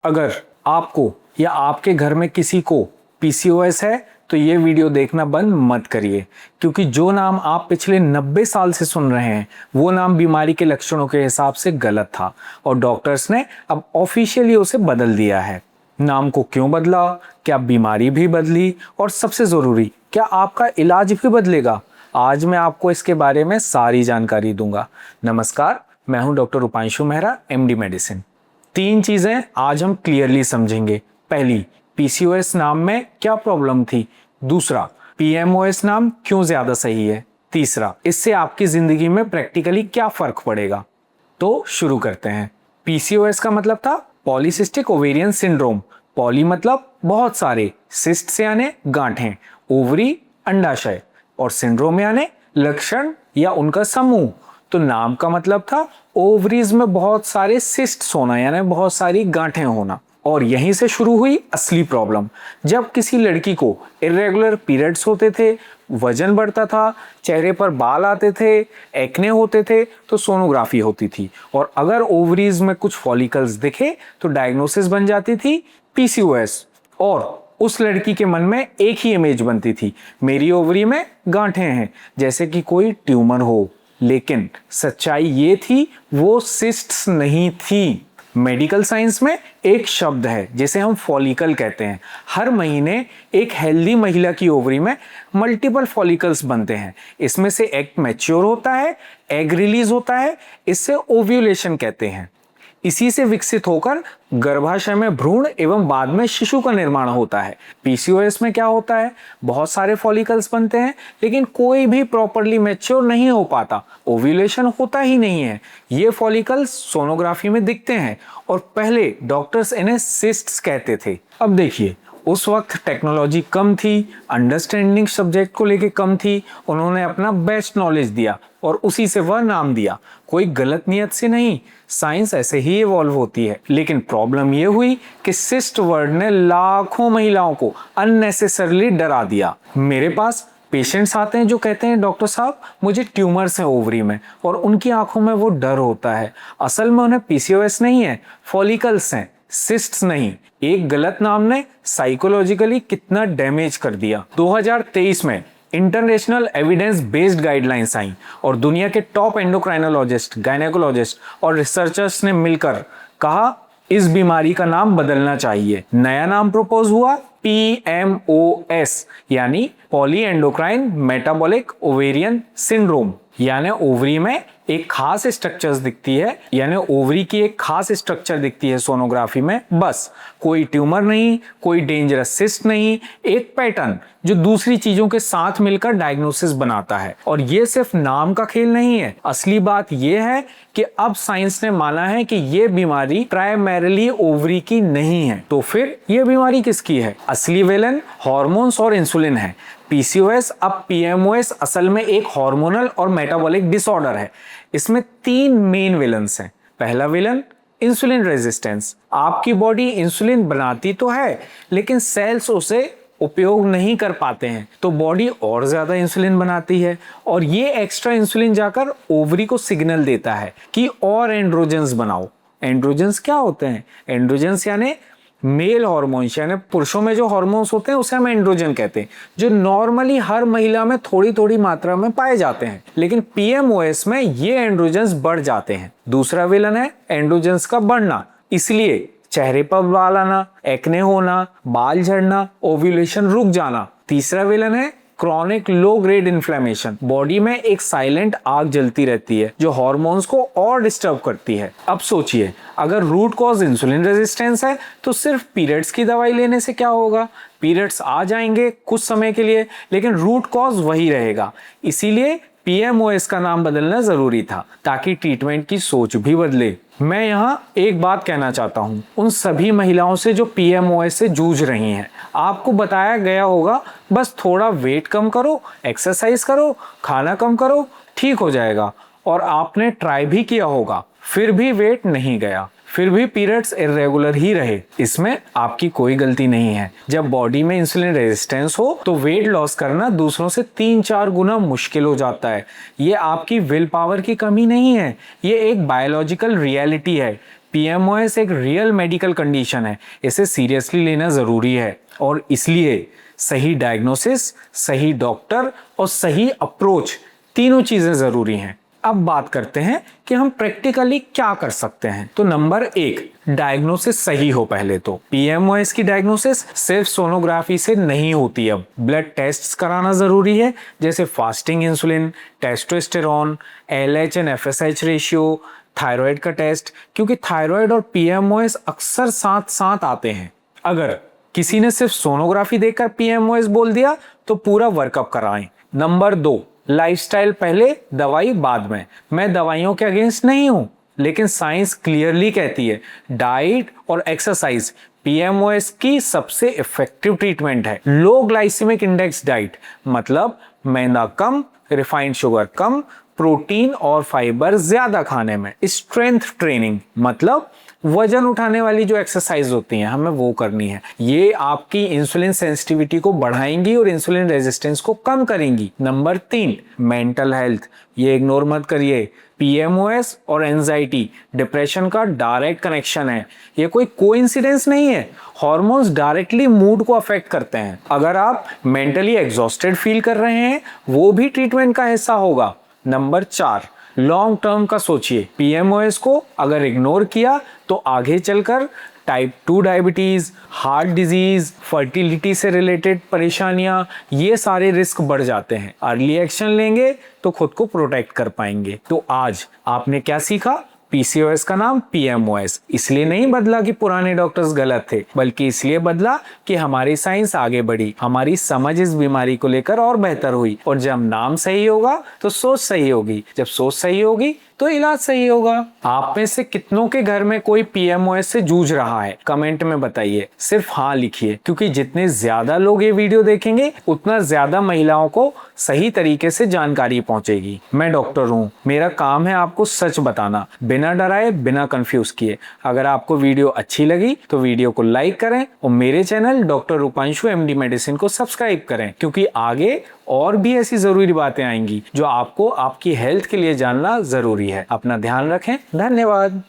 अगर आपको या आपके घर में किसी को पीसीओएस है तो ये वीडियो देखना बंद मत करिए, क्योंकि जो नाम आप पिछले 90 साल से सुन रहे हैं वो नाम बीमारी के लक्षणों के हिसाब से गलत था और डॉक्टर्स ने अब ऑफिशियली उसे बदल दिया है। नाम को क्यों बदला, क्या बीमारी भी बदली और सबसे जरूरी क्या आपका इलाज भी बदलेगा? आज मैं आपको इसके बारे में सारी जानकारी दूंगा। नमस्कार, मैं हूं डॉक्टर रूपांशु मेहरा, एमडी मेडिसिन। 3 चीजें आज हम क्लियरली समझेंगे। पहली, पीसीओएस नाम में क्या प्रॉब्लम थी। दूसरा, पीएमओएस नाम क्यों ज्यादा सही है। तीसरा, इससे आपकी जिंदगी में प्रैक्टिकली क्या फर्क पड़ेगा। तो शुरू करते हैं। पीसीओएस का मतलब था पॉलीसिस्टिक ओवेरियन सिंड्रोम। पॉली मतलब बहुत सारे, सिस्ट यानी गांठें, ओवरी अंडाशय और सिंड्रोम यानी लक्षण या उनका समूह। तो नाम का मतलब था ओवरीज में बहुत सारे सिस्ट्स होना यानी बहुत सारी गांठें होना। और यहीं से शुरू हुई असली प्रॉब्लम। जब किसी लड़की को इरेगुलर पीरियड्स होते थे, वजन बढ़ता था, चेहरे पर बाल आते थे, एक्ने होते थे, तो सोनोग्राफी होती थी और अगर ओवरीज में कुछ फॉलिकल्स दिखे तो डायग्नोसिस बन जाती थी पीसीओएस। और उस लड़की के मन में एक ही इमेज बनती थी, मेरी ओवरी में गांठें हैं, जैसे कि कोई ट्यूमर हो। लेकिन सच्चाई ये थी वो सिस्ट्स नहीं थी। मेडिकल साइंस में एक शब्द है जिसे हम फॉलिकल कहते हैं। हर महीने एक हेल्दी महिला की ओवरी में मल्टीपल फॉलिकल्स बनते हैं। इसमें से एग मैच्योर होता है, एग रिलीज होता है, इससे ओव्यूलेशन कहते हैं। इसी से विकसित होकर गर्भाशय में भ्रूण एवं बाद में शिशु का निर्माण होता है। पीसीओएस में क्या होता है, बहुत सारे फॉलिकल्स बनते हैं लेकिन कोई भी प्रॉपरली मैच्योर नहीं हो पाता, ओव्यूलेशन होता ही नहीं है। ये फॉलिकल्स सोनोग्राफी में दिखते हैं और पहले डॉक्टर्स इन्हें सिस्ट्स कहते थे। अब देखिए, उस वक्त टेक्नोलॉजी कम थी, अंडरस्टैंडिंग सब्जेक्ट को लेके कम थी, उन्होंने अपना बेस्ट नॉलेज दिया और उसी से वह नाम दिया। कोई गलत नियत से नहीं, साइंस ऐसे ही इवॉल्व होती है। लेकिन प्रॉब्लम यह हुई कि सिस्ट वर्ड ने लाखों महिलाओं को अननेसेसरली डरा दिया। मेरे पास पेशेंट्स आते हैं जो कहते हैं डॉक्टर साहब मुझे ट्यूमर्स हैं ओवरी में, और उनकी आंखों में वो डर होता है। असल में उन्हें पीसीओएस नहीं है, फॉलिकल्स हैं, सिस्ट्स नहीं। एक गलत नाम ने साइकोलॉजिकली कितना डैमेज कर दिया। 2023 में इंटरनेशनल एविडेंस बेस्ड गाइडलाइंस आई और दुनिया के टॉप एंडोक्राइनोलॉजिस्ट, गायनेकोलॉजिस्ट और रिसर्चर्स ने मिलकर कहा इस बीमारी का नाम बदलना चाहिए। नया नाम प्रपोज हुआ पीएमओएस यानी poly endocrine metabolic ovarian syndrome. यानी ओवरी में एक खास स्ट्रक्चर दिखती है, यानी ओवरी की एक खास स्ट्रक्चर दिखती है सोनोग्राफी में, बस कोई ट्यूमर नहीं, कोई डेंजरस सिस्ट नहीं, एक पैटर्न जो दूसरी चीजों के साथ मिलकर डायग्नोसिस बनाता है। और ये सिर्फ नाम का खेल नहीं है, असली बात यह है कि अब साइंस ने माना है कि यह बीमारी प्राइमरीली ओवरी की नहीं है। तो फिर यह बीमारी किसकी है? असली विलन हार्मोन्स और इंसुलिन है। पीसीओएस अब पीएमओएस असल में एक हार्मोनल और मेटाबॉलिक डिसऑर्डर है। इसमें 3 मेन विलन्स हैं। पहला विलन इंसुलिन रेजिस्टेंस। आपकी बॉडी इंसुलिन बनाती तो है लेकिन सेल्स उसे उपयोग नहीं कर पाते हैं, तो बॉडी और ज्यादा इंसुलिन बनाती है और ये एक्स्ट्रा इंसुलिन जाकर ओवरी को सिग्नल देता है कि और एंड्रोजेंस बनाओ। एंड्रोजेंस क्या होते हैं? एंड्रोजेंस यानी मेल हार्मोन्स, यानी पुरुषों में जो हार्मोन्स होते हैं उसे हम एंड्रोजन कहते हैं, जो नॉर्मली हर महिला में थोड़ी थोड़ी मात्रा में पाए जाते हैं। लेकिन पीएमओएस में ये एंड्रोजेंस बढ़ जाते हैं। दूसरा विलन है एंड्रोजेंस का बढ़ना, इसलिए चेहरे पर बाल आना, एक्ने होना, बाल झड़ना, ओव्यूलेशन रुक जाना। तीसरा विलन है chronic low grade inflammation. Body में एक साइलेंट आग जलती रहती है जो हार्मोन्स को और डिस्टर्ब करती है। अब सोचिए, अगर रूट कॉज इंसुलिन रेजिस्टेंस है तो सिर्फ पीरियड्स की दवाई लेने से क्या होगा? पीरियड्स आ जाएंगे कुछ समय के लिए लेकिन रूट कॉज वही रहेगा। इसीलिए पीएमओएस का नाम बदलना जरूरी था ताकि ट्रीटमेंट की सोच भी बदले। मैं यहाँ एक बात कहना चाहता हूँ उन सभी महिलाओं से जो पीएमओएस से जूझ रही हैं। आपको बताया गया होगा बस थोड़ा वेट कम करो, एक्सरसाइज करो, खाना कम करो, ठीक हो जाएगा, और आपने ट्राई भी किया होगा फिर भी वेट नहीं गया, फिर भी पीरियड्स इरेगुलर ही रहे। इसमें आपकी कोई गलती नहीं है। जब बॉडी में इंसुलिन रेजिस्टेंस हो तो वेट लॉस करना दूसरों से 3-4 गुना मुश्किल हो जाता है। ये आपकी विल पावर की कमी नहीं है, ये एक बायोलॉजिकल रियलिटी है। PMOS एक रियल मेडिकल कंडीशन है, इसे सीरियसली लेना ज़रूरी है और इसलिए सही डायग्नोसिस, सही डॉक्टर और सही अप्रोच, तीनों चीज़ें ज़रूरी हैं। अब बात करते हैं कि हम प्रैक्टिकली क्या कर सकते हैं। तो नंबर 1, डायग्नोसिस सही हो। पहले तो PMOS की डायग्नोसिस सिर्फ सोनोग्राफी से नहीं होती, अब ब्लड टेस्ट्स कराना जरूरी है, जैसे fasting insulin, testosterone, LH and FSH ratio, thyroid का टेस्ट, क्योंकि थायराइड और PMOS अक्सर साथ साथ आते हैं। अगर किसी ने सिर्फ सोनोग्राफी देखकर PMOS बोल दिया तो पूरा वर्कअप कराएं। नंबर 2, लाइफस्टाइल पहले, दवाई बाद में। मैं दवाइयों के अगेंस्ट नहीं हूं, लेकिन साइंस क्लियरली कहती है डाइट और एक्सरसाइज PMOS की सबसे इफेक्टिव ट्रीटमेंट है। लो ग्लाइसेमिक इंडेक्स डाइट मतलब मैदा कम, रिफाइंड शुगर कम, प्रोटीन और फाइबर ज्यादा खाने में। स्ट्रेंथ ट्रेनिंग मतलब वजन उठाने वाली जो एक्सरसाइज होती हैं हमें वो करनी है। ये आपकी इंसुलिन सेंसिटिविटी को बढ़ाएंगी और इंसुलिन रेजिस्टेंस को कम करेंगी। नंबर 3, मेंटल हेल्थ, ये इग्नोर मत करिए। PMOS और एंजाइटी, डिप्रेशन का डायरेक्ट कनेक्शन है, ये कोई कोइंसिडेंस नहीं है। हॉर्मोन्स डायरेक्टली मूड को अफेक्ट करते हैं। अगर आप मेंटली एग्जॉस्टेड फील कर रहे हैं वो भी ट्रीटमेंट का हिस्सा होगा। नंबर 4, लॉन्ग टर्म का सोचिए। PMOS को अगर इग्नोर किया तो आगे चलकर type 2 diabetes, heart disease, fertility से रिलेटेड परेशानियां, ये सारे रिस्क बढ़ जाते हैं। अर्ली एक्शन लेंगे तो खुद को प्रोटेक्ट कर पाएंगे। तो आज आपने क्या सीखा? PCOS का नाम PMOS इसलिए नहीं बदला कि पुराने डॉक्टर्स गलत थे, बल्कि इसलिए बदला कि हमारी साइंस आगे बढ़ी, हमारी समझ इस बीमारी को लेकर और बेहतर हुई। और जब नाम सही होगा तो सोच सही होगी, जब सोच सही होगी तो इलाज सही होगा। आप में से कितनों के घर में कोई PMOS से जूझ रहा है? कमेंट में बताइए, सिर्फ हाँ लिखिए, क्योंकि जितने ज्यादा लोग ये वीडियो देखेंगे उतना ज्यादा महिलाओं को सही तरीके से जानकारी पहुंचेगी। मैं डॉक्टर हूँ, मेरा काम है आपको सच बताना, बिना डराए, बिना कंफ्यूज किए। अगर आपको वीडियो अच्छी लगी तो वीडियो को लाइक करें और मेरे चैनल डॉक्टर रूपांशु MD मेडिसिन को सब्सक्राइब करें, क्योंकि आगे और भी ऐसी जरूरी बातें आएंगी जो आपको आपकी हेल्थ के लिए जानना जरूरी है। अपना ध्यान रखें। धन्यवाद।